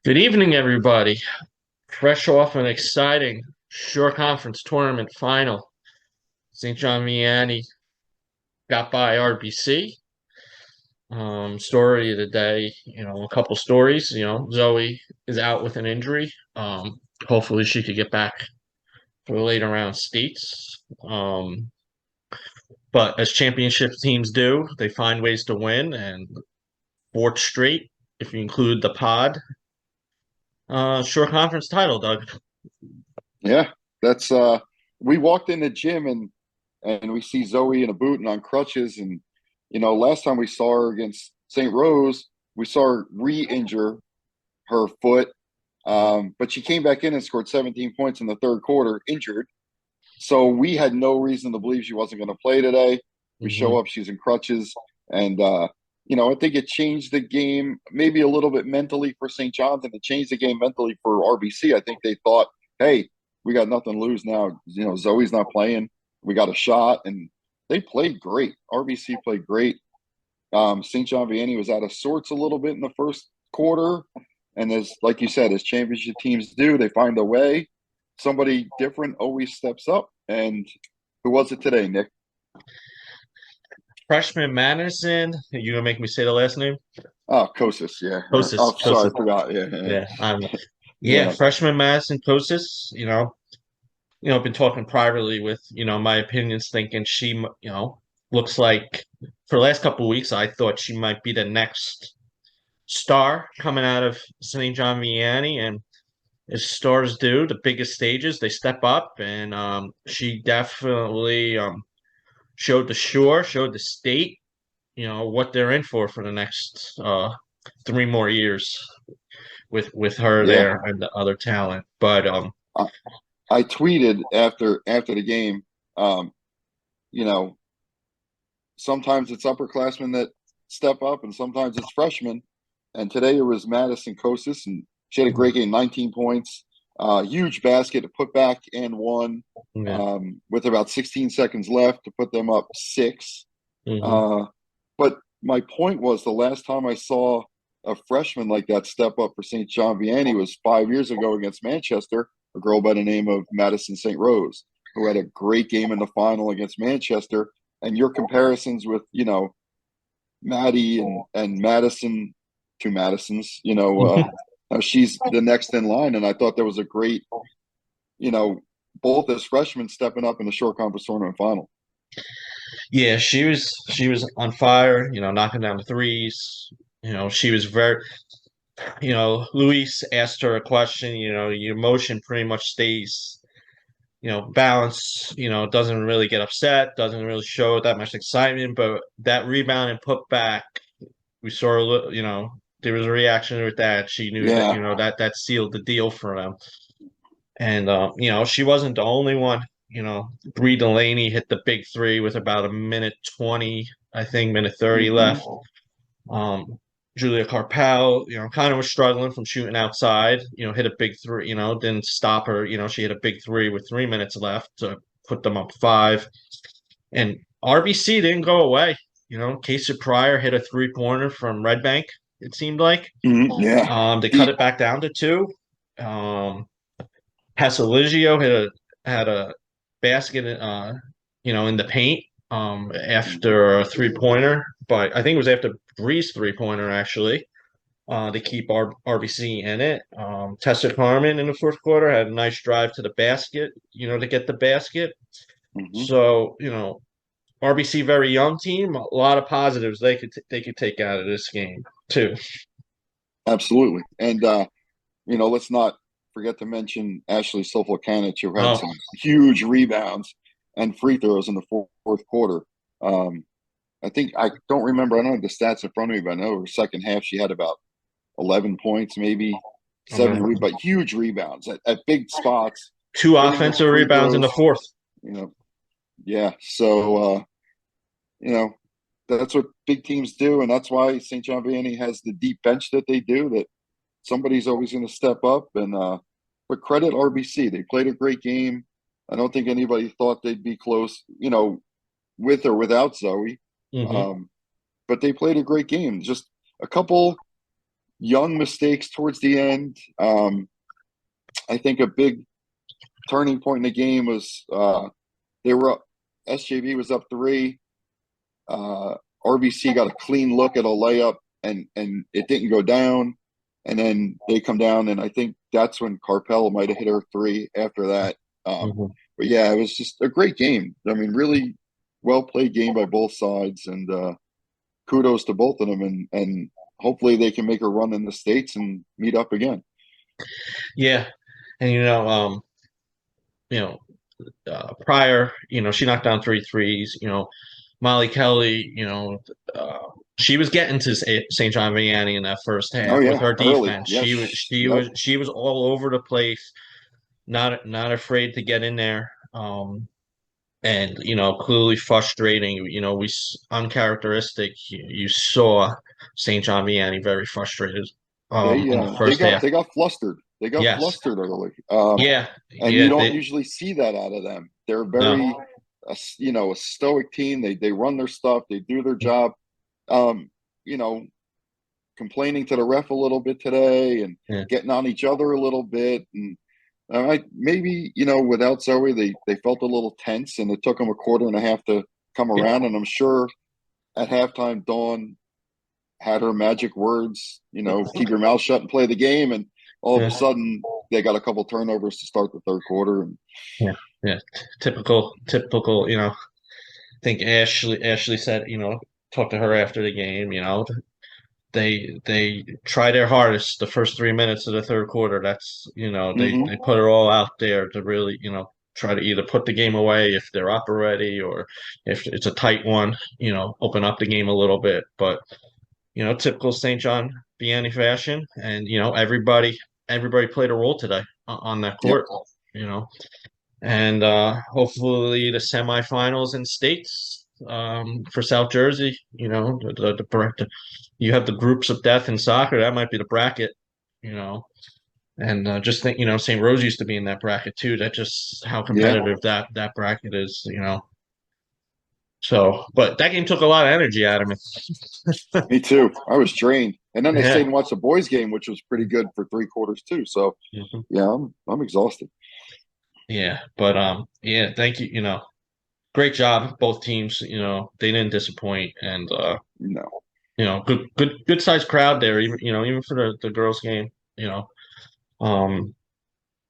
Good evening, everybody. Fresh off an exciting Shore Conference tournament final. St. John Vianney got by RBC. Story of the day, a couple stories. Zoe is out with an injury. Hopefully she could get back for the later round states. But as championship teams do, they find ways to win, and fourth straight, if you include the pod, Shore Conference title, Doug. Yeah, that's we walked in the gym and we see Zoe in a boot and on crutches and last time we saw her against St. Rose, we saw her re-injure her foot. But she came back in and scored 17 points in the third quarter, injured. So we had no reason to believe she wasn't going to play today. We show Hmm. up, she's in crutches, and I think it changed the game maybe a little bit mentally for St. John's, and it changed the game mentally for RBC. I think they thought, hey, we got nothing to lose now. Zoe's not playing. We got a shot, and they played great. RBC played great. St. John Vianney was out of sorts a little bit in the first quarter, and as like you said, as championship teams do, they find a way. Somebody different always steps up, and who was it today, Nick? Freshman Madison, you gonna make me say the last name? Oh, Kosis, yeah. Kosis, Oh, sorry, Kosis. I forgot. Yeah, yeah, Yeah, yeah, yeah. freshman Madison Kosis. Been talking privately with my opinions, thinking she, looks like for the last couple of weeks, I thought she might be the next star coming out of St. John Vianney, and as stars do, the biggest stages, they step up, and she definitely showed the shore, showed the state, what they're in for the next 3 more years with her Yeah. there and the other talent. But I, I tweeted after the game, um, you know, sometimes it's upperclassmen that step up, and sometimes it's freshmen. And today it was Madison Kosis, and she had a great game, 19 points, huge basket to put back and one yeah. with about 16 seconds left to put them up six. Hmm. Uh, but my point was the last time I saw a freshman like that step up for St. John Vianney was 5 years ago against Manchester, a girl by the name of Madison St. Rose, who had a great game in the final against Manchester. And your comparisons with, Maddie and Madison, two Madisons, she's the next in line. And I thought there was a great, you know, both as freshmen stepping up in the short conference tournament final. Yeah, she was on fire, knocking down the threes. She was very, Luis asked her a question, your motion pretty much stays, balance, doesn't really get upset, doesn't really show that much excitement, but that rebound and put back, we saw a little, there was a reaction with that. She knew that, Yeah. that sealed the deal for them. And she wasn't the only one. Bree Delaney hit the big three with about a minute 20, I think, minute 30 Mm-hmm. left. Um, Julia Carpel, kind of was struggling from shooting outside, hit a big three, didn't stop her. She hit a big three with 3 minutes left to put them up five. And RBC didn't go away. Casey Pryor hit a three-pointer from Red Bank, it seemed like. Mm-hmm. Yeah. They cut He, it back down to two. Passaligio had a basket, in the paint, after a three-pointer, but I think it was after Bree's three-pointer actually, to keep RBC in it. Tessa Carmen in the fourth quarter had a nice drive to the basket, to get the basket. mm-hmm. So, RBC very young team, a lot of positives they could take out of this game too. Absolutely. And let's not forget to mention Ashley Soflakanic, who had Oh, some huge rebounds and free throws in the fourth quarter. Um, I think I don't remember. I don't have the stats in front of me, but I know her second half she had about 11 points, maybe okay. but huge rebounds at big spots, Two hitting those offensive free rebounds in the throws. fourth. You know, yeah. So you know, that's what big teams do, and that's why St. John Vianney has the deep bench that they do. That somebody's always going to step up, and but credit RBC. They played a great game. I don't think anybody thought they'd be close, with or without Zoe. Hmm. Um, but they played a great game. Just a couple, young mistakes towards the end. I think a big turning point in the game was they were up. SJV was up 3. RBC got a clean look at a layup, and it didn't go down. And then they come down, and I think that's when Carpella might have hit her 3 after that. Mhm. But yeah, it was just a great game. I mean, really well played game by both sides, and kudos to both of them. And hopefully they can make a run in the States and meet up again. Yeah, and you know, prior, she knocked down three threes. Molly Kelly, she was getting to St. John Vianney in that first Oh half with yeah, her early. defense. Yes. Yep. She was all over the place, not afraid to get in there. And clearly frustrating. We uncharacteristic. You saw St. John Vianney very frustrated in the They first half. got flustered. They got Yes. flustered early. Yeah. And you Yeah. don't usually see that out of them. They're No. very a stoic team. They run their stuff. They do their job. Um, you know, complaining to the ref a little bit today and Yeah. getting on each other a little bit. And maybe without Zoe, they felt a little tense, and it took them a quarter and a half to come Yeah. around. And I'm sure at halftime, Dawn had her magic words, keep your mouth shut and play the game. And all of a Yeah. sudden, they got a couple turnovers to start the third quarter. And Yeah. Yeah. Typical. I think Ashley said, talked to her after the game. They try their hardest the first 3 minutes of the third quarter. That's they mm-hmm. put it all out there to really try to either put the game away if they're up already, or if it's a tight one, open up the game a little bit. But typical St. John Vianney fashion, and everybody played a role today on that Yep. court. You know, and hopefully the semifinals in states for South Jersey. You have the groups of death in soccer. That might be the bracket. You know, and just think, St. Rose used to be in that bracket too. That's just how Yeah. competitive that bracket is. So, but that game took a lot of energy out of me. Me too. I was drained. And then I stayed Yeah. and watched the boys' game, which was pretty good for 3 quarters too. So Mhm. yeah, I'm exhausted. Yeah, but yeah, thank you. Great job, both teams. They didn't disappoint, and No. good sized crowd there. Even for the girls' game. You know, um,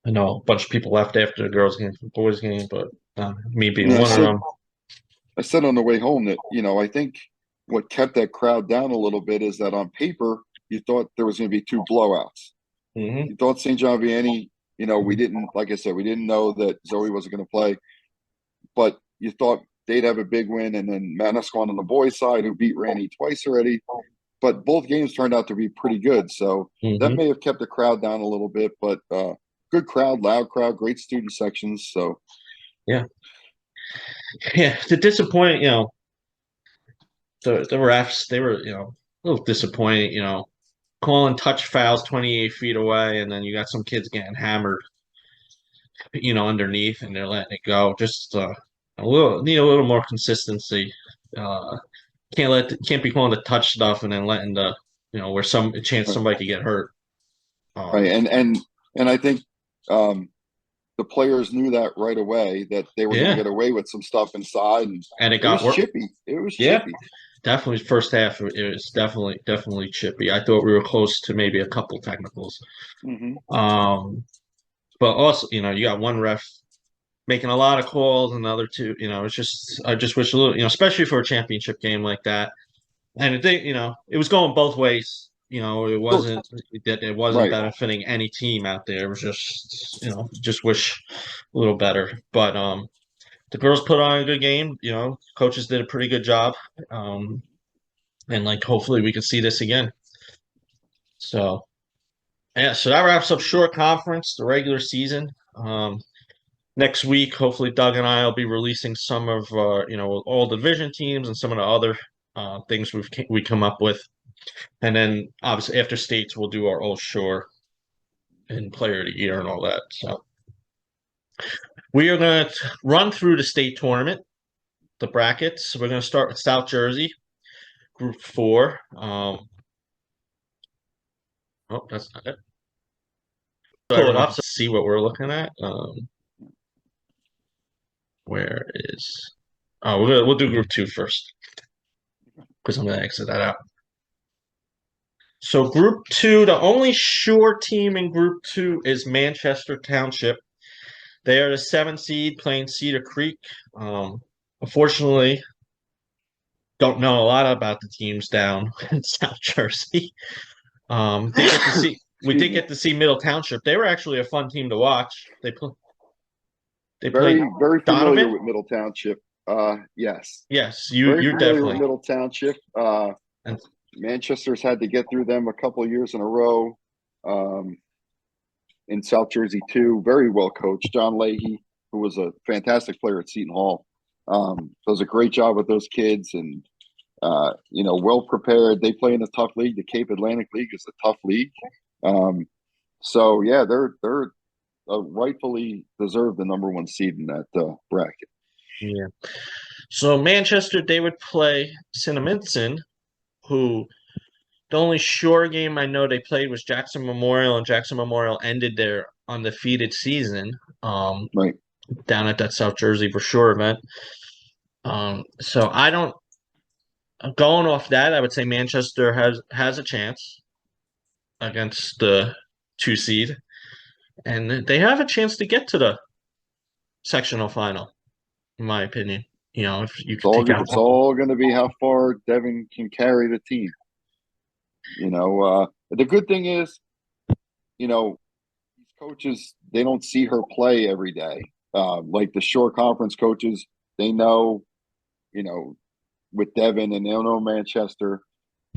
I know a bunch of people left after the girls' game, the boys' game, but me being Yeah, one of them. I said on the way home that, I think what kept that crowd down a little bit is that on paper, you thought there was going to be 2 blowouts. Hmm. You thought St. John Vianney, we didn't, like I said, we didn't know that Zoe wasn't going to play, but you thought they'd have a big win. And then Manasquan on the boys' side, who beat Randy twice already. But both games turned out to be pretty good. So that Hmm. may have kept the crowd down a little bit, but good crowd, loud crowd, great student sections. So, Yeah, yeah. The disappointing, the refs, they were a little disappointed. Calling touch fouls 28 feet away, and then you got some kids getting hammered, underneath, and they're letting it go. Just need a little more consistency. Uh, can't be calling the touch stuff and then letting the where some a chance somebody could get hurt. right. Um, And I think the players knew that right away that they were going to yeah, get away with some stuff inside, and and it it got was work. chippy. It was Yeah, chippy. definitely first half. It was definitely chippy. I thought we were close to maybe a couple technicals. Hmm. Um, but also, you got one ref making a lot of calls, another two. It's just I just wish a little, especially for a championship game like that. And it was going both ways. It So, wasn't that it wasn't right. benefiting any team out there. It was just, just wish a little better. But the girls put on a good game. Coaches did a pretty good job. And like hopefully we can see this again. So yeah, so that wraps up short conference, the regular season. Next week, hopefully Doug and I will be releasing some of all division teams and some of the other things we come up with. And then obviously after states, we'll do our All Shore and Player of the Year and all that. So we are going to run through the state tournament, the brackets. We're going to start with South Jersey, Group 4. Oh, that's not it. So Pull it everyone up can to see what we're looking at. Where is? Oh, we'll do group two first because I'm gonna exit that out. So group two, the only sure team in group two is Manchester Township. They are the 7th seed playing Cedar Creek. Unfortunately, don't know a lot about the teams down in South Jersey. Did get to see we Excuse did me. get to see Middle Township. They were actually a fun team to watch. They played Very familiar Donovan. with Middle Township. Yes, Yes, you very you're familiar with definitely. Middle Township. And Manchester's had to get through them a couple of years in a row. Um, in South Jersey too, very well coached. John Leahy, who was a fantastic player at Seton Hall, does a great job with those kids and well prepared. They play in a tough league. The Cape Atlantic League is a tough league. Um, so yeah, they're rightfully deserve the number one seed in that bracket. yeah. So Manchester, they would play Cinnaminson, who the only sure game I know they played was Jackson Memorial, and Jackson Memorial ended their undefeated season Right. down at that South Jersey for sure event. So I don't going off that, I would say Manchester has a chance against the 2 seed, and they have a chance to get to the sectional final, in my opinion. If you could take out, It's all going to be how far Devin can carry the team. The good thing is, these coaches they don't see her play every day. Like the shore conference coaches, they know, you know, with Devin and they know Manchester.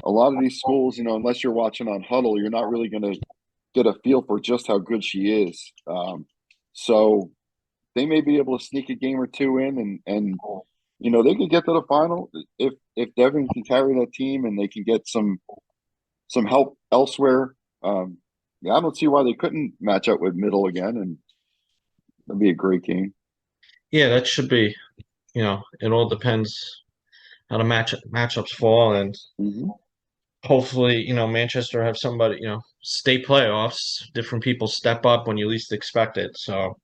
A lot of these schools, unless you're watching on Huddle, you're not really going to get a feel for just how good she is. So they may be able to sneak a game or two in, and they can get to the final if Devin can carry that team and they can get some help elsewhere. Yeah, I don't see why they couldn't match up with Middle again, and that'd be a great game. yeah, that should be. It all depends how the matchups fall, and Mm-hmm. hopefully, Manchester have somebody, state playoffs, different people step up when you least expect it. So,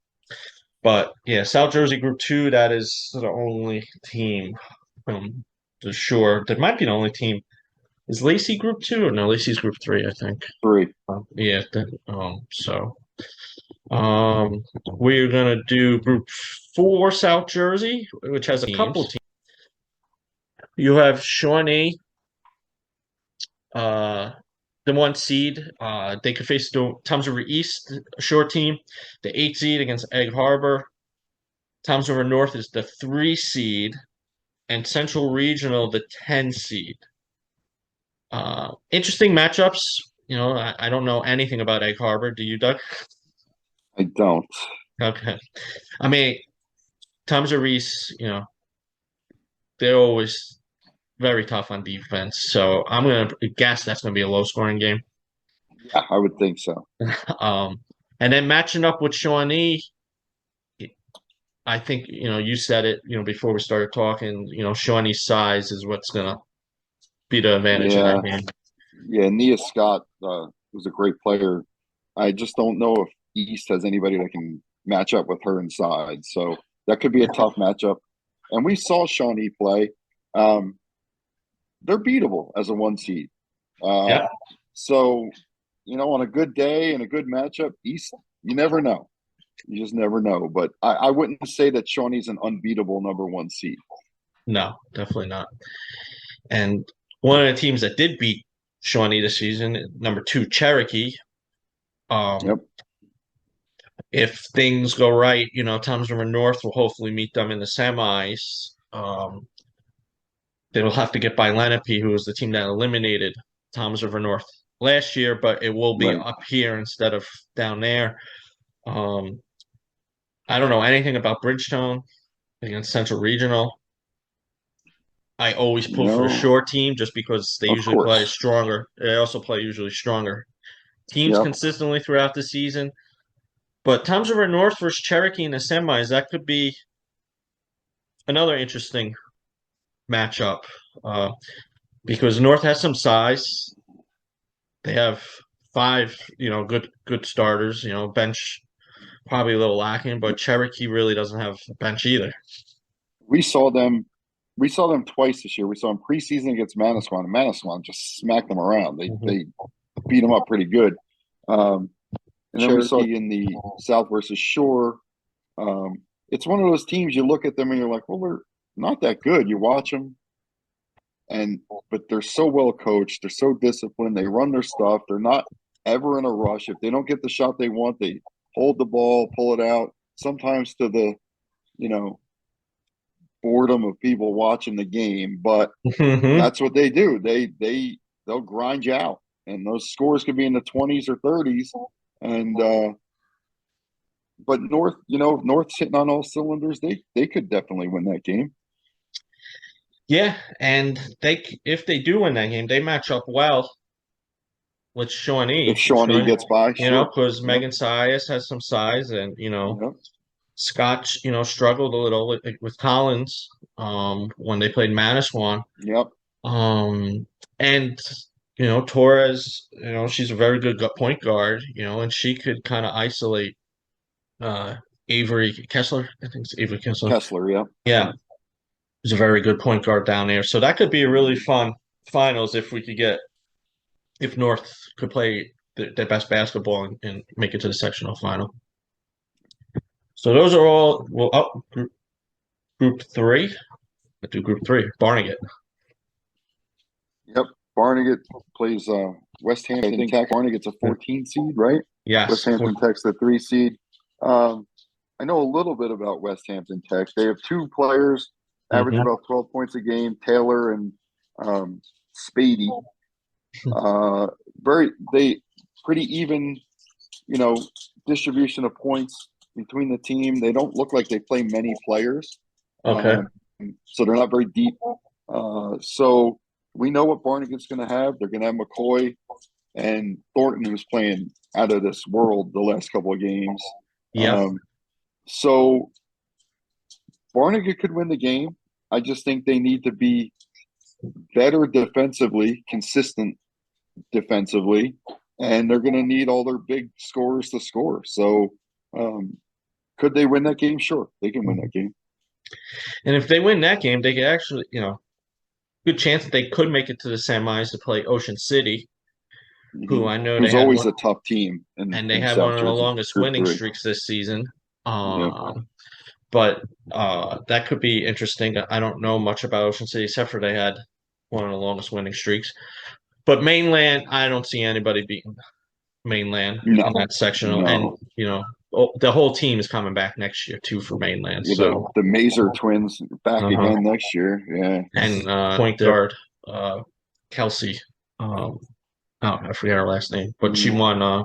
but yeah, South Jersey Group Two, that is the only team. For sure, that might be the only team. Is Lacey Group Two or no? Lacey's Group Three, I think. Three. Yeah. We're gonna do Group Four, South Jersey, which has a couple teams. You have Shawnee, uh, the 1 seed. They could face the Toms River East, a short team, the 8 seed against Egg Harbor. Toms River North is the 3 seed, and Central Regional the 10 seed. Interesting matchups. I don't know anything about Egg Harbor. Do you, Doug? I don't. Okay. I mean, Toms River East, they're always very tough on defense. So I'm gonna guess that's gonna be a low scoring game. Yeah, I would think so. Um, and then matching up with Shawnee, I think, you said it, before we started talking, Shawnee's size is what's gonna be the advantage in that Yeah, game. yeah. Nia Scott was a great player. I just don't know if East has anybody that can match up with her inside. So that could be a tough matchup. And we saw Shawnee play. Um, they're beatable as a 1 seed. Uh, Yeah. so, on a good day and a good matchup, East, you never know. You just never know. But I wouldn't say that Shawnee's an unbeatable number 1 seed. No, definitely not. And one of the teams that did beat Shawnee this season, number 2, Cherokee. Um, Yep. if things go right, Toms River North will hopefully meet them in the semis. They will have to get by Lenape, who was the team that eliminated Toms River North last year, but it will be Right. up here instead of down there. Um, I don't know anything about Bridgetown against Central Regional. I always pull for the No, short team just because they of usually play course. stronger. They also play usually stronger teams Yep. consistently throughout the season. But Toms River North versus Cherokee in the semis, that could be another interesting matchup because North has some size. They have five, good starters. Bench probably a little lacking, but Cherokee really doesn't have a bench either. We saw them. We saw them twice this year. We saw them preseason against Manasquan, and Manasquan just smacked them around. They beat them up pretty good. And then we saw in the South versus Shore. It's one of those teams you look at them and you're like, well, they're not that good. You watch them, but they're so well coached. They're so disciplined. They run their stuff. They're not ever in a rush. If they don't get the shot they want, they hold the ball, pull it out. Sometimes to the, boredom of people watching the game, but that's what they do. They'll grind you out, and those scores could be in the 20s or 30s. And but North's hitting on all cylinders. They could definitely win that game. Yeah, and if they do win that game, they match up well with Shawnee. If Shawnee gets by, because Megan Sias has some size, and Scott, struggled a little with Collins when they played Manasquan. Yep. And Torres, she's a very good point guard, and she could kind of isolate Avery Kessler. I think it's Avery Kessler. Kessler, yeah. Yeah. He's a very good point guard down there. So that could be a really fun finals if North could play their best basketball and make it to the sectional final. So those are all group three. Let's do group three. Barnegat. Yep. Barnegat plays West Hampton Tech. Barnegat's a 14 seed, right? Yes. West Hampton Tech's the 3 seed. I know a little bit about West Hampton Tech. They have 2 players, average about 12 points a game, Taylor and Spady. Pretty even, distribution of points between the team. They don't look like they play many players. Okay. So they're not very deep. So we know what Barnegat's going to have. They're going to have McCoy and Thornton, who's playing out of this world the last couple of games. Yeah. So Barnegat could win the game. I just think they need to be better defensively, consistent defensively, and they're going to need all their big scorers to score. So could they win that game? Sure, they can win that game. And if they win that game, they could actually, good chance that they could make it to the semis to play Ocean City, who I know who's always a tough team. And they have one of the longest winning streaks this season. But that could be interesting. I don't know much about Ocean City except for they had one of the longest winning streaks. But Mainland, I don't see anybody beating Mainland in that sectional. No. And, the whole team is coming back next year, too, for Mainland. Yeah, so the Mazer twins back again next year. Yeah. And point guard, Kelsey. I forget her last name. But she won.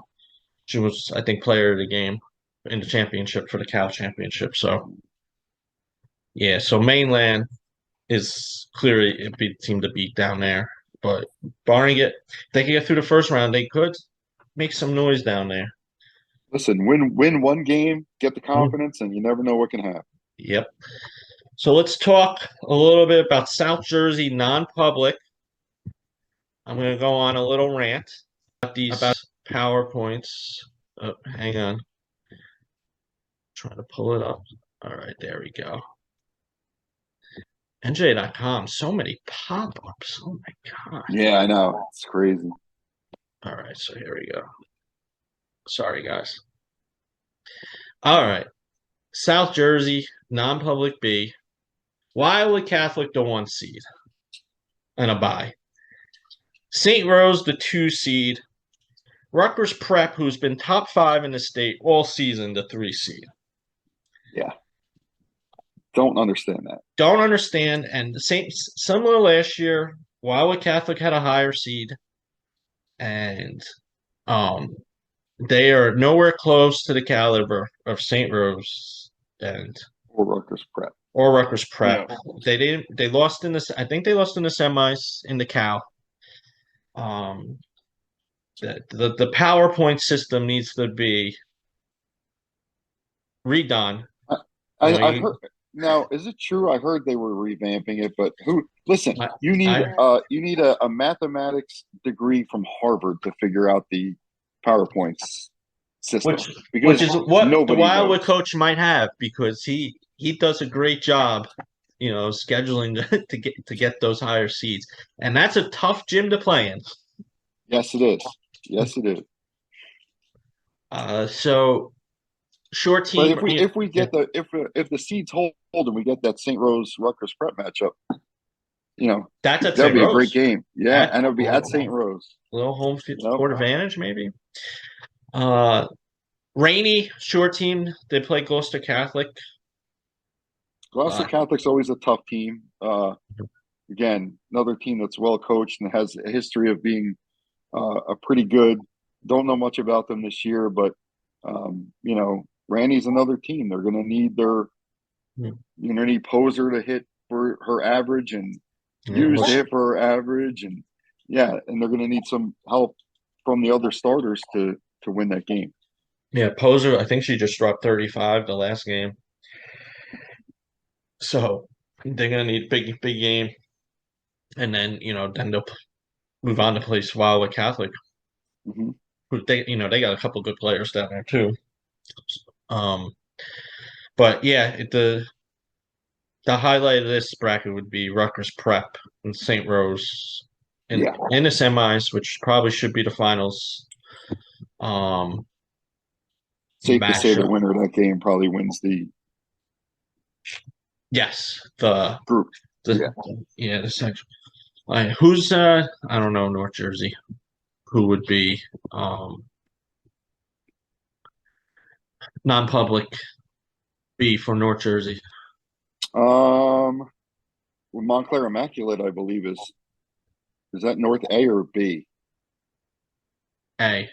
She was, I think, player of the game in the championship for the Cal championship. So, yeah. So Mainland is clearly a big team to beat down there. But Barnegat, if they can get through the first round, they could make some noise down there. Listen, win one game, get the confidence, and you never know what can happen. Yep. So let's talk a little bit about South Jersey non-public. I'm going to go on a little rant about PowerPoints. Oh, hang on. Trying to pull it up. All right, there we go. NJ.com, so many pop-ups. Oh my God. Yeah, I know. It's crazy. All right, so here we go. Sorry, guys. All right. South Jersey, non-public B. Wildwood Catholic, the 1 seed. And a bye. St. Rose, the 2 seed. Rutgers Prep, who's been top 5 in the state all season, the 3 seed. Yeah. Don't understand that. Don't understand. And the same, similar last year, Wildwood Catholic had a higher seed. And they are nowhere close to the caliber of St. Rose or Rutgers Prep. Yeah. They lost in the, I think they lost in the semis in the Cal. The PowerPoint system needs to be redone. I heard. Now, is it true? I heard they were revamping it, but you need a mathematics degree from Harvard to figure out the PowerPoint system which because is what the nobody Wildwood knows. coach might have because he does a great job, scheduling to get those higher seeds, and that's a tough gym to play in. Yes, it is. Yes, it is. So short But team. if we get if the seeds hold and we get that St. Rose Rutgers prep matchup, That's at that'd St. be a great Rose. game. Yeah, At and it'll be at St. Rose. little home field Yep. court advantage, maybe. Rainy short team. They play Gloucester Catholic. Gloucester Catholic's always a tough team. Again, another team that's well coached and has a history of being a pretty good. Don't know much about them this year, but Randy's another team. They're going to need you're going to need Poser to hit for her average and Hughes to hit for her average, and and they're going to need some help from the other starters to win that game. Yeah, Poser. I think she just dropped 35 the last game. So they're gonna need big game, and then then they'll move on to play Wildwood Catholic. Mm-hmm. Who they got a couple good players down there too. But yeah, the highlight of this bracket would be Rutgers Prep and St. Rose in the semis, which probably should be the finals. Safe to say the winner of that game probably wins the group. The section. Who's I don't know, North Jersey. Who would be non-public B for North Jersey? Well, Montclair Immaculate, I believe, is that North A or B? A.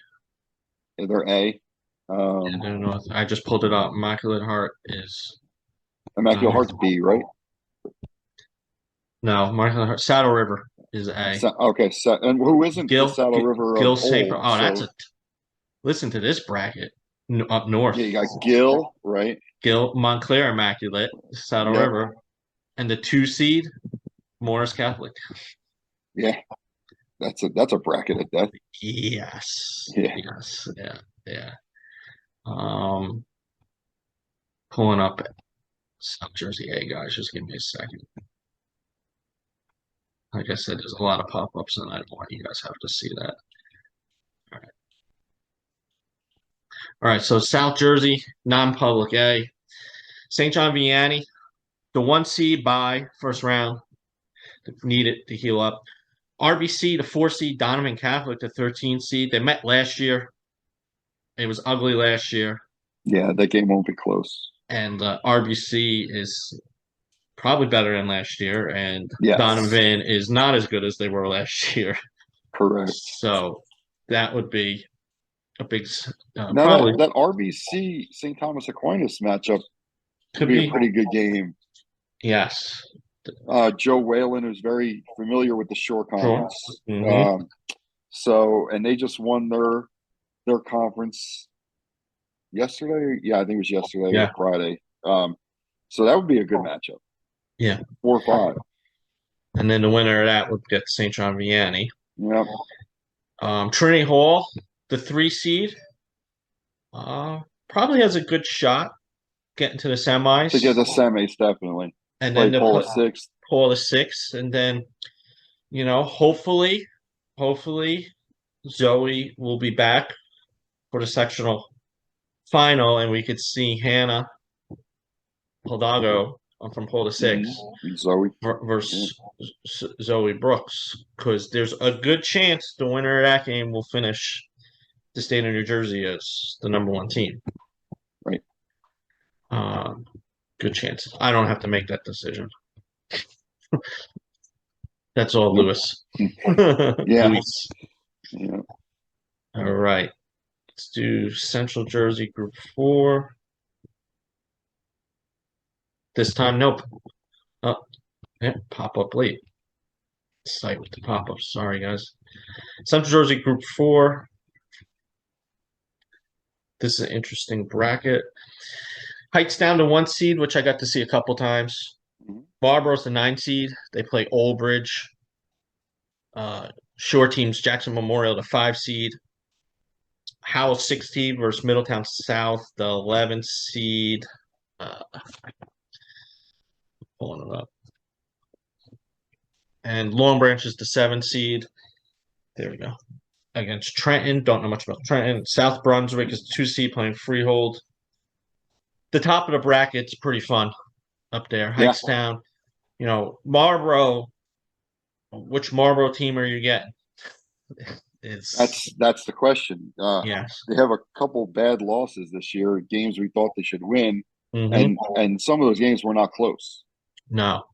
They're A. They're North. I just pulled it up. Immaculate Heart is Immaculate Heart's B, right? No, Immaculate Heart. Saddle River is A. Okay, and who isn't the Saddle River? Gill St. Oh, that's a. Listen to this bracket up north. Yeah, you got Gill, right? Gill, Montclair Immaculate, Saddle River, and the 2 seed, Morris Catholic. Yeah, that's a bracket at that. Yes. Yeah. Yes. Yeah. Pulling up South Jersey A, guys. Just give me a second. Like I said, there's a lot of pop-ups, and I don't want you guys have to see that. All right. So South Jersey, non-public A. St. John Vianney, the 1 seed by first round. Need it to heal up. RBC, the 4 seed, Donovan Catholic, the 13 seed. They met last year. It was ugly last year. Yeah, that game won't be close. And RBC is probably better than last year, and Donovan is not as good as they were last year. Correct. So that would be a big. Now that RBC St. Thomas Aquinas matchup could be a pretty good game. Yes. Joe Whalen, who's very familiar with the Shore Conference. Sure. Mm-hmm. And they just won their conference yesterday. Yeah, I think it was yesterday or Friday. So that would be a good matchup. Yeah. 4 or 5. And then the winner of that would get St. John Vianney. Yep. Trinity Hall, the 3 seed, probably has a good shot getting to the semis. To get the semis, definitely. And then Paul the 6th. Paul the 6th. And then, hopefully Zoe will be back for the sectional final, and we could see Hannah Hidalgo from Paul the 6th Zoe versus Zoe Brooks, because there's a good chance the winner of that game will finish the state of New Jersey as the number 1 team. Right. Good chance. I don't have to make that decision. That's all Lewis. Yeah. Lewis. Yeah. All right. Let's do Central Jersey Group 4. This time, nope. Oh, yeah, pop up late. Site with the pop-ups. Sorry, guys. Central Jersey Group 4. This is an interesting bracket. Heights down to 1 seed, which I got to see a couple times. Barbara's the 9 seed. They play Old Bridge. Shore teams, Jackson Memorial, the 5 seed. Howell 16 versus Middletown South, the 11th seed. Uh, Pulling it up. And Long Branch is the 7th seed. There we go. Against Trenton. Don't know much about Trenton. South Brunswick is 2 seed playing Freehold. The top of the bracket's pretty fun up there. Yeah. Hightstown. Marlboro. Which Marlboro team are you getting? That's the question. Yes. They have a couple bad losses this year, games we thought they should win, Mm-hmm. and some of those games were not close. No.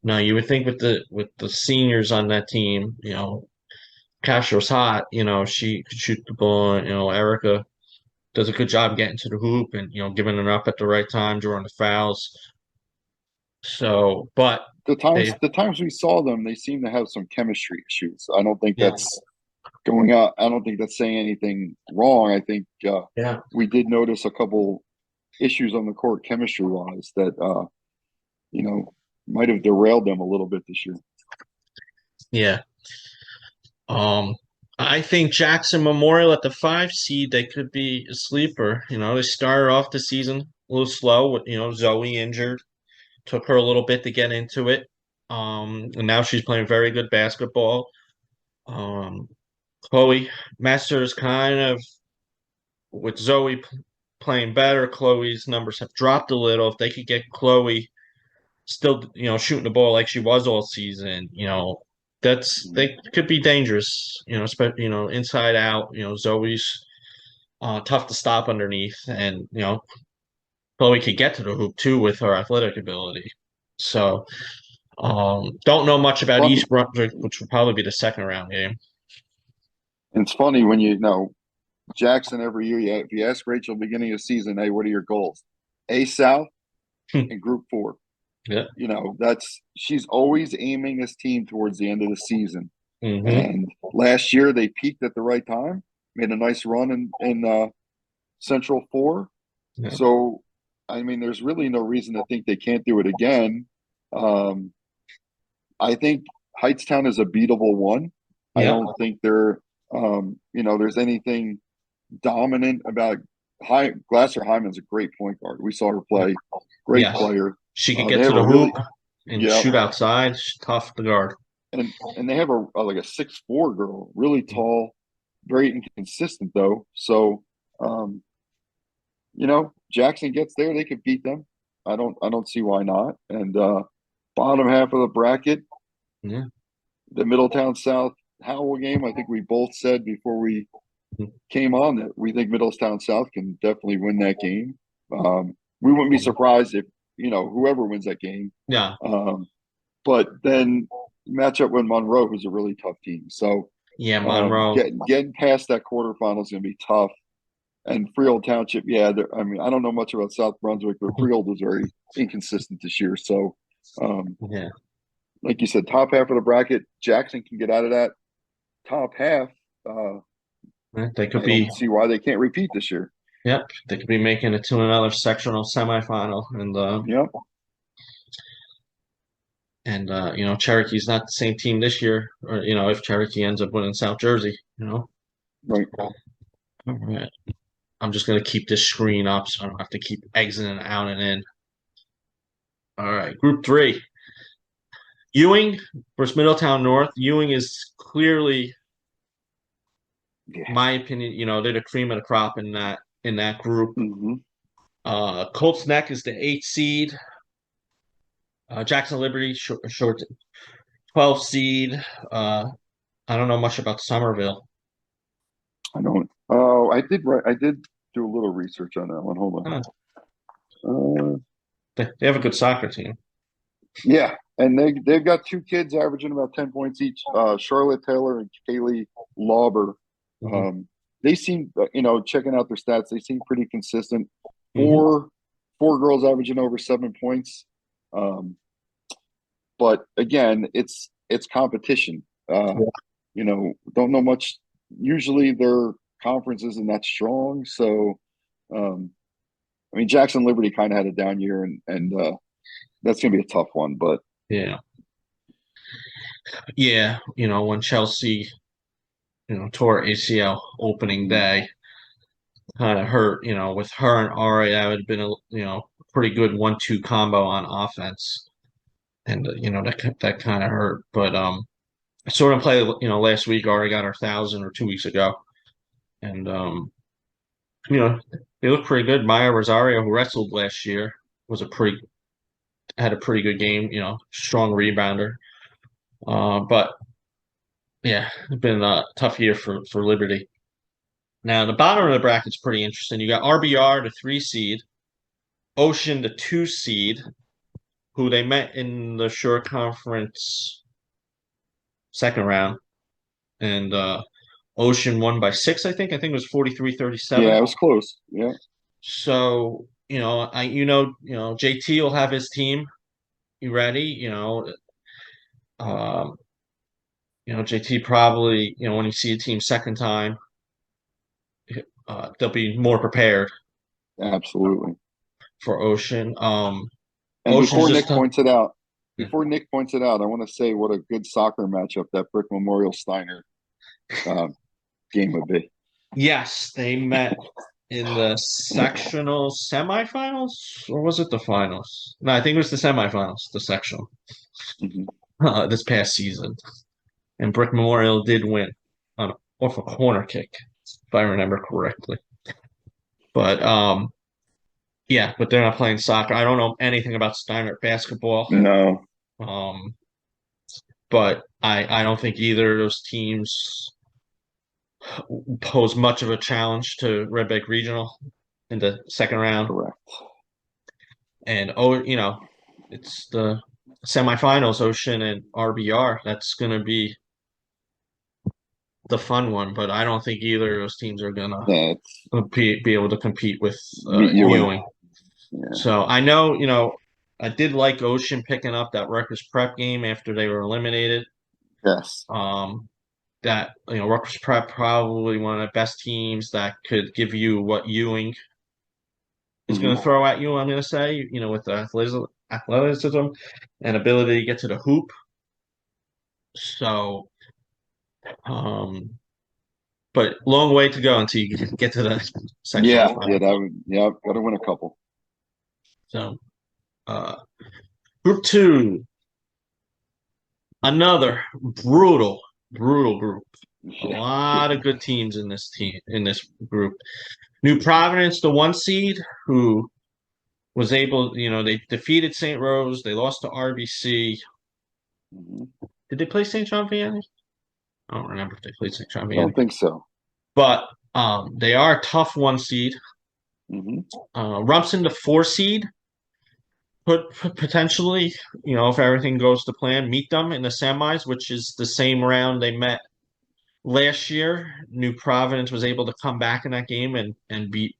You would think with the seniors on that team, Castro's hot, she could shoot the ball, Erica does a good job getting to the hoop and, giving it up at the right time, drawing the fouls. So, but The times we saw them, they seem to have some chemistry issues. I don't think that's going out. I don't think that's saying anything wrong. I think we did notice a couple issues on the court chemistry wise that might have derailed them a little bit this year. Yeah. I think Jackson Memorial at the 5 seed, they could be a sleeper. They started off the season a little slow with, Zoe injured. Took her a little bit to get into it. And now she's playing very good basketball. Chloe Masters kind of with Zoe playing better, Chloe's numbers have dropped a little. If they could get Chloe still, shooting the ball like she was all season, they could be dangerous. Especially, inside out. Zoe's tough to stop underneath, and Chloe could get to the hoop too with her athletic ability. So, don't know much about East Brunswick, which will probably be the second round game. And it's funny when Jackson every year. If you ask Rachel beginning of season, hey, what are your goals? A South and Group 4. Yeah. She's always aiming this team towards the end of the season. Mm-hmm. And last year they peaked at the right time, made a nice run in Central 4. Yeah. So, I mean, there's really no reason to think they can't do it again. I think Hightstown is a beatable one. Yeah. I don't think there's anything dominant about Glasser Hyman's a great point guard. We saw her play. Great player. She can get to the hoop and shoot outside. She's tough to guard. And they have a 6'4" girl, really tall, very inconsistent though. So, Jackson gets there, they could beat them. I don't see why not. And bottom half of the bracket, the Middletown South Howell game. I think we both said before we came on that we think Middletown South can definitely win that game. We wouldn't be surprised if whoever wins that game. Yeah. But then match up with Monroe, who's a really tough team. So Monroe getting past that quarterfinal is going to be tough. And Freehold Township, I don't know much about South Brunswick, but Freehold was very inconsistent this year. So, like you said, top half of the bracket, Jackson can get out of that top half. They could I don't see why they can't repeat this year. Yep, they could be making it to another sectional semifinal, and Cherokee's not the same team this year, or if Cherokee ends up winning South Jersey, Right. All right. I'm just gonna keep this screen up so I don't have to keep exiting out and in. All right, Group 3. Ewing versus Middletown North. Ewing is clearly, my opinion, they're the cream of the crop in that group. Mm-hmm. Colts Neck is the 8th seed. Jackson Liberty short 12th seed. I don't know much about Somerville. I don't. Oh, I did do a little research on that one. Hold on. They have a good soccer team. Yeah, and they've got 2 kids averaging about 10 points each. Charlotte Taylor and Kaylee Lauber. Mm-hmm. They seem, checking out their stats, they seem pretty consistent. Four girls averaging over 7 points. But again, it's competition. Don't know much. Usually their conference isn't that strong. So, Jackson Liberty kind of had a down year, and that's going to be a tough one. But yeah, when Chelsea, tore ACL opening day, kind of hurt. With her and Ari, that would have been a pretty good 1-2 combo on offense, and that kind of hurt. But I saw them play last week. Ari got her 1,000 or 2 weeks ago, and you know they look pretty good. Maya Rosario, who wrestled last year, was had a pretty good game. Strong rebounder. But yeah, it's been a tough year for Liberty. Now the bottom of the bracket's pretty interesting. You got RBR, the 3 seed, Ocean, the 2 seed, who they met in the Shore Conference second round, and Ocean won by 6. I think it was 43-37. Yeah, it was close. Yeah. So JT will have his team ready. JT probably when you see a team second time, they'll be more prepared Absolutely. for Ocean. And Ocean's before just Nick points it out, I want to say what a good soccer matchup that Brick Memorial Steiner game would be. Yes, they met in the sectional semifinals, or was it the finals? No, I think it was the semifinals, the sectional, this past season. And Brick Memorial did win off a corner kick, if I remember correctly. But yeah, but they're not playing soccer. I don't know anything about Steiner basketball. No. But I don't think either of those teams pose much of a challenge to Red Bank Regional in the second round. Correct. And it's the semifinals, Ocean and RBR. That's going to be the fun one, but I don't think either of those teams are going to be able to compete with Ewing. Yeah. So I know, I did like Ocean picking up that Rutgers Prep game after they were eliminated. Yes. That Rutgers Prep probably one of the best teams that could give you what Ewing is going to throw at you. I'm going to say, with the athleticism and ability to get to the hoop. So, but long way to go until you get to the sectional. Yeah, got to win a couple. So, Group 2, another brutal group. A lot of good teams in this group. New Providence, the 1 seed, who was able, they defeated St. Rose. They lost to RBC. Did they play St. John Vianney? I don't remember if they played St. John Vianney. I don't think so. But they are a tough 1 seed. Rumson, the 4 seed, could potentially, if everything goes to plan, meet them in the semis, which is the same round they met last year. New Providence was able to come back in that game and beat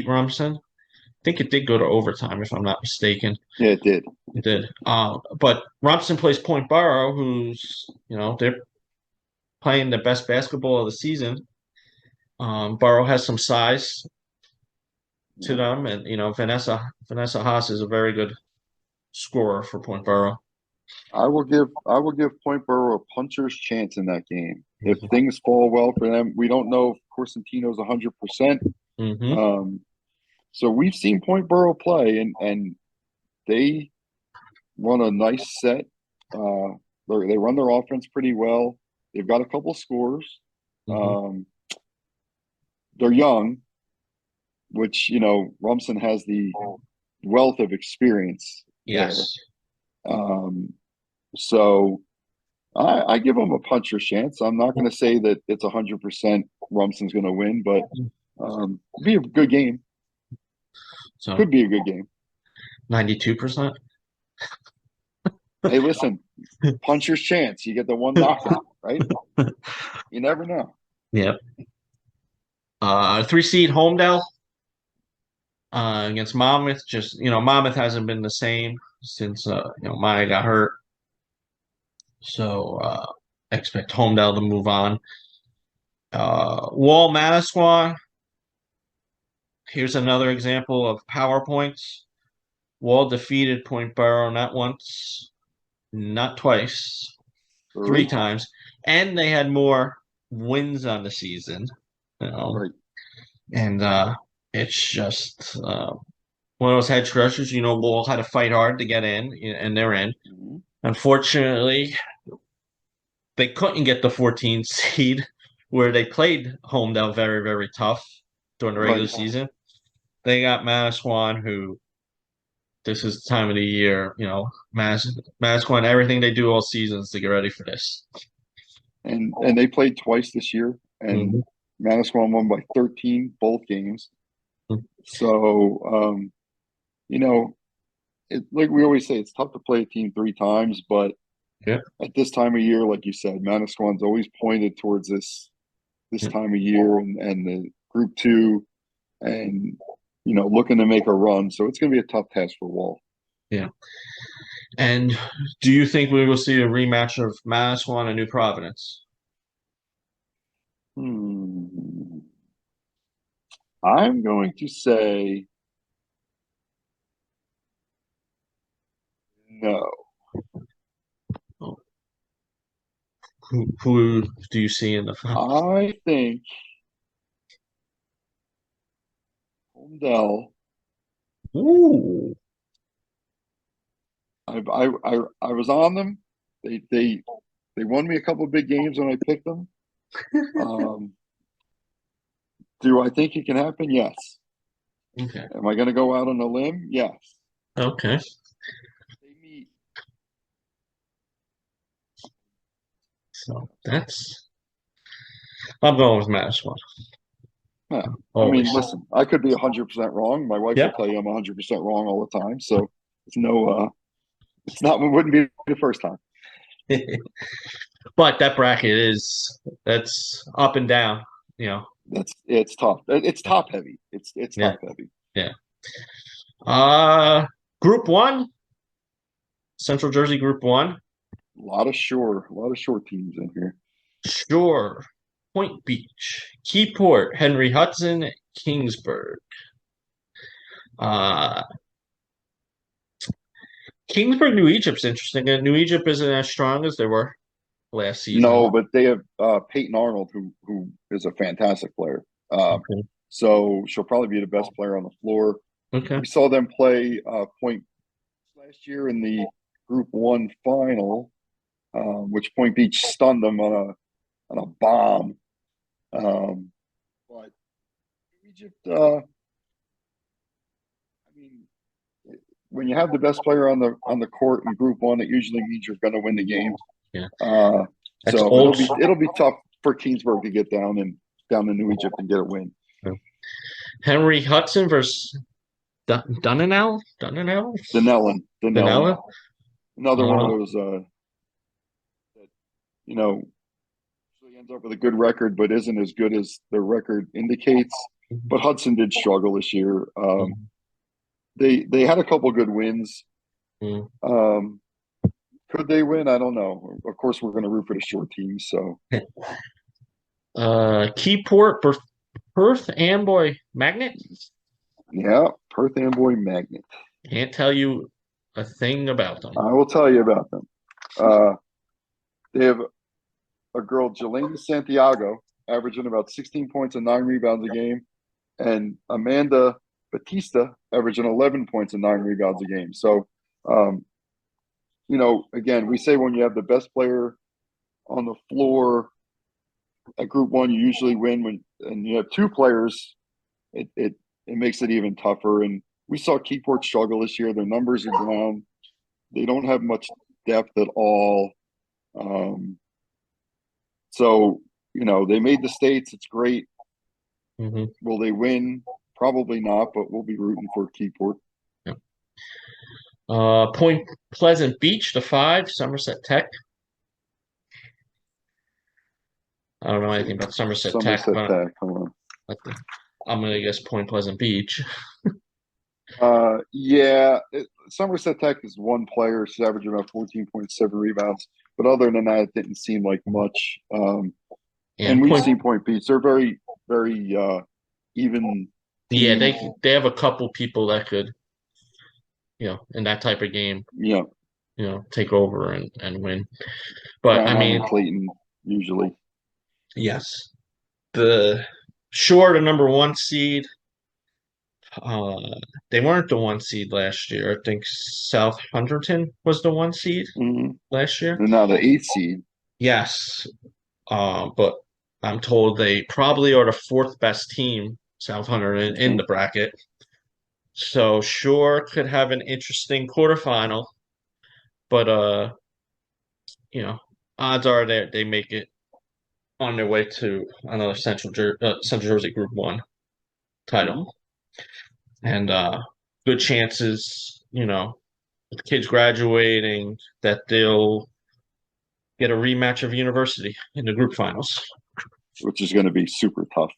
Rumson. I think it did go to overtime, if I'm not mistaken. Yeah, it did. It did. But Rumson plays Point Borough, who's, they're playing the best basketball of the season. Borough has some size to them, and Vanessa Haas is a very good scorer for Point Borough. I will give Point Borough a puncher's chance in that game. If things fall well for them, we don't know if Corsentino's 100%. So we've seen Point Borough play, and they run a nice set. They run their offense pretty well. They've got a couple scores. They're young, which Rumson has the wealth of experience. Yes. So I give them a puncher's chance. I'm not going to say that it's 100% Rumson's going to win, but it'll be a good game. So could be a good game. 92%. Hey, listen, puncher's chance. You get the one knockout, right? You never know. Yep. 3 seed Homedale against Monmouth. Just Monmouth hasn't been the same since Maya got hurt. So expect Homedale to move on. Wall Manasquan. Here's another example of PowerPoints. Wall defeated Point Borough not once, not twice, 3 times, and they had more wins on the season. Right. And It's just one of those hedge crushers. Lowell had to fight hard to get in, and they're in. Mhm. Unfortunately, they couldn't get the 14 seed where they played Homedale very, very tough during the regular Right. season. They got Manasquan, who this is the time of the year, Manasquan, everything they do all seasons to get ready for this. And they played twice this year, and Mhm. Manasquan won by 13 both games. So, you know, like we always say, it's tough to play a team three times, but Yeah. at this time of year, like you said, Manasquan's always pointed towards this Yeah. time of year and the group two and looking to make a run. So it's gonna be a tough task for Wall. Yeah. And do you think we will see a rematch of Manasquan and New Providence? Hmm. I'm going to say no. Oh, who do you see in the final? I think Homedale. Ooh. I was on them. They won me a couple of big games when I picked them. Um, do I think it can happen? Yes. Okay. Am I going to go out on a limb? Yes. Okay. They meet. So I'm going with Manasquan. Yeah. I mean, Always. listen, I could be 100% wrong. My wife will Yep. tell you I'm 100% wrong all the time. So it's no, it's not, it wouldn't be the first time. But that bracket that's up and down, you know. It's tough. It's top heavy. It's Yeah. top heavy. Yeah. Uh Group 1, Central Jersey Group 1. A lot of short teams in here. Shore, Point Beach, Keyport, Henry Hudson, Kingsburg. Uh Kingsburg, New Egypt's interesting. And New Egypt isn't as strong as they were last season. No, but they have Peyton Arnold, who is a fantastic player. Okay. So she'll probably be the best player on the floor. Okay. We saw them play Point last year in the Group One final, which Point Beach stunned them on a bomb. But Egypt, I mean, when you have the best player on the court in Group One, it usually means you're going to win the game. Yeah. Uh, That's so old. it'll be tough for Kingsburg to get down to New Egypt and get a win. Henry Hudson versus Dunnell? Dunnell? Denellen, Dunella? another one of Uh, those that you know usually ends up with a good record, but isn't as good as their record indicates. But Hudson did struggle this year. They had a couple good wins. mm. Um, could they win? I don't know. Of course, we're going to root for the short teams. So Keyport, Perth Amboy Magnet? yeah, Perth Amboy Magnet. Can't tell you a thing about them. I will tell you about them. Uh, they have a girl, Jelena Santiago, averaging about 16 points and 9 rebounds a game, and Amanda Batista averaging 11 points and 9 rebounds a game. So, um, again, we say when you have the best player on the floor at Group One, you usually win. And you have two players, it makes it even tougher. And we saw Keyport struggle this year. Their numbers are down. They don't have much depth at all. Um, so they made the states. It's great. Mm-hmm. Will they win? Probably not, but we'll be rooting for Keyport. Yeah. Point Pleasant Beach, the 5, Somerset Tech. I don't know anything about Somerset Tech, Somerset but Tech. Hold I'm gonna guess Point Pleasant Beach. on. Yeah, Somerset Tech is one player. She's averaging about 14.7 rebounds. But other than that, it didn't seem like much. And And we've Point, seen Point Beach. They're very, very even yeah, team. they have a couple people that could, in that type of game, Yeah, take over and win. But I Brown mean, and Clayton usually. yes, the Shore, the number 1 seed, Uh, they weren't the 1 seed last year. I think South Hunterton was the 1 seed Hmm. last year. They're now the eighth seed. Yes, but I'm told they probably are the fourth best team, South Hunterton, in Okay. the bracket. So sure could have an interesting quarterfinal, but you know, odds are they make it on their way to another Central Jersey Group One Mhm. title, and good chances, with kids graduating, that they'll get a rematch of University in the group finals. Which is going to be super tough.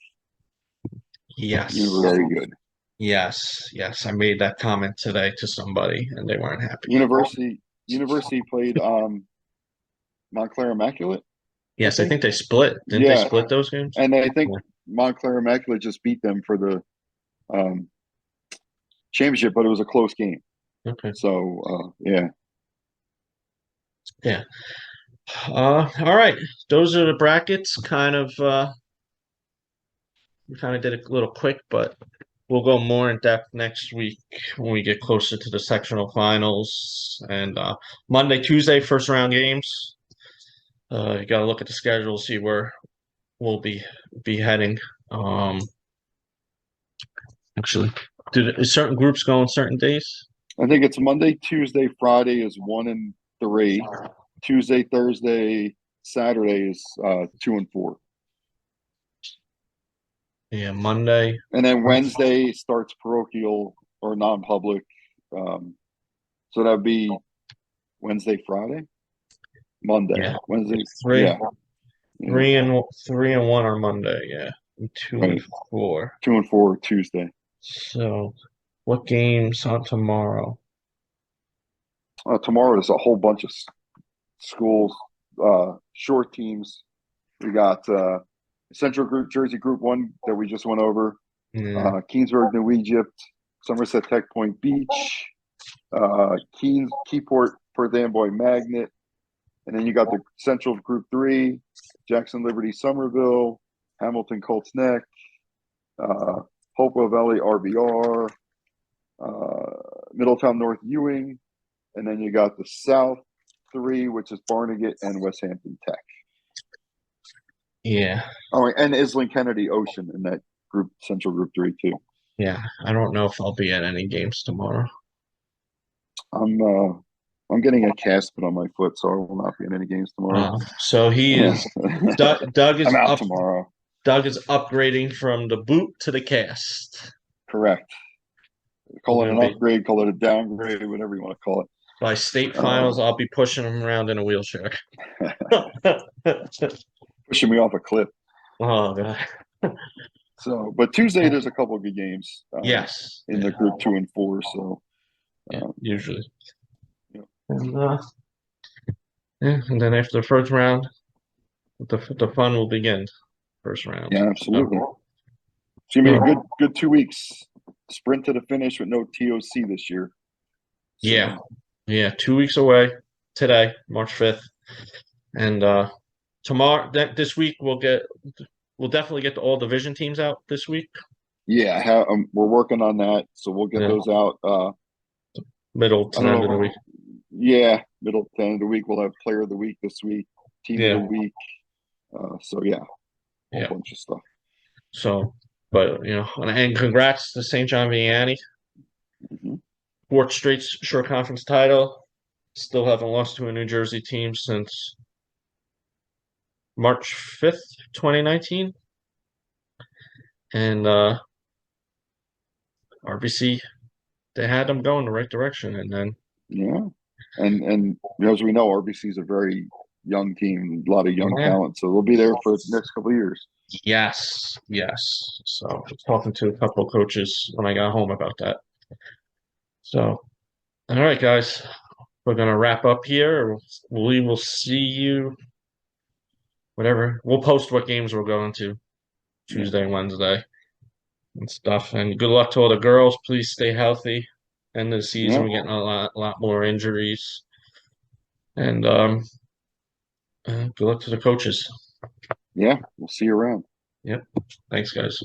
Yes, Very good. yes. I made that comment today to somebody, and they weren't happy. University played Montclair Immaculate, I Yes, I think. think they split. Didn't they Yeah, split those games? and I think Yeah. Montclair Immaculate just beat them for the um, championship, but it was a close game. Okay. So yeah, Yeah. All right. Those are the brackets. We kind of did it a little quick, but we'll go more in depth next week when we get closer to the sectional finals and Monday, Tuesday, first round games. You got to look at the schedule, see where we'll be heading. Um, actually, is certain groups go on certain days? I think it's Monday, Tuesday, Friday is 1 and 3. Tuesday, Thursday, Saturday is 2 and 4, Yeah, Monday. and then Wednesday starts parochial or non-public. Um, so that'd be Wednesday, Friday, Monday, Yeah, Wednesday. three, Yeah, yeah, three and one on Monday. Yeah, and two and right. four. 2 and 4 Tuesday. So, what games on tomorrow? Tomorrow there's a whole bunch of schools, short teams. We got Central Group, Jersey Group One that we just went over. Yeah, Keensburg, New Egypt, Somerset Tech Point Beach, Keyport, Perth Amboy Magnet, and then you got the Central Group Three, Jackson Liberty Somerville, Hamilton Colts Neck, uh, Hopewell Valley RBR, Middletown North Ewing, and then you got the South Three, which is Barnegat and West Hampton Tech. yeah, Oh, and Islin Kennedy Ocean in that group, Central Group Three too. yeah. I don't know if I'll be at any games tomorrow. I'm uh, I'm getting a cast put on my foot, so I will not be in any games tomorrow. So he is Doug is I'm out up. tomorrow. Doug is upgrading from the boot to the cast. Correct. We're Call it gonna an be upgrade, call it a downgrade, whatever you want to call by state it. finals. I'll be pushing him around in a wheelchair. Pushing me off a cliff. Oh god. So, but Tuesday there's a couple of good games Yes. in the group 2 and 4. So, Yeah. um, Usually. yeah, And, yeah, and then after the first round, the fun will begin. First round. yeah, absolutely. It's gonna be a good 2 weeks. Sprint to the finish with no TOC this year. So, Yeah. Yeah. 2 weeks away today, March 5th. And tomorrow this week we'll definitely get the all division teams out this week. yeah, we're working on that. So we'll get Yeah. those out. Middle to I the don't end of the know. week. Yeah, middle to end of the week we'll have player of the week this week, team of Yeah. the week. So yeah, a whole Yeah. bunch of stuff. So, but and congrats to St. John Vianney. Hmm. Fourth straight short conference title. Still haven't lost to a New Jersey team since March 5th, 2019. And RBC, they had them going the right direction. And then, Yeah, and as we know, RBC is a very young team, a lot of young yeah, talent, so they'll be there for the next couple of years. yes. So, I was talking to a couple of coaches when I got home about that. So, all right, guys, we're going to wrap up here. We will see you, whatever. We'll post what games we're going to Yeah, Tuesday and Wednesday and stuff. And good luck to all the girls. Please stay healthy. End of the season, yeah, we're getting a lot more injuries. And good luck to the coaches. yeah. We'll see you around. Yep. Thanks, guys.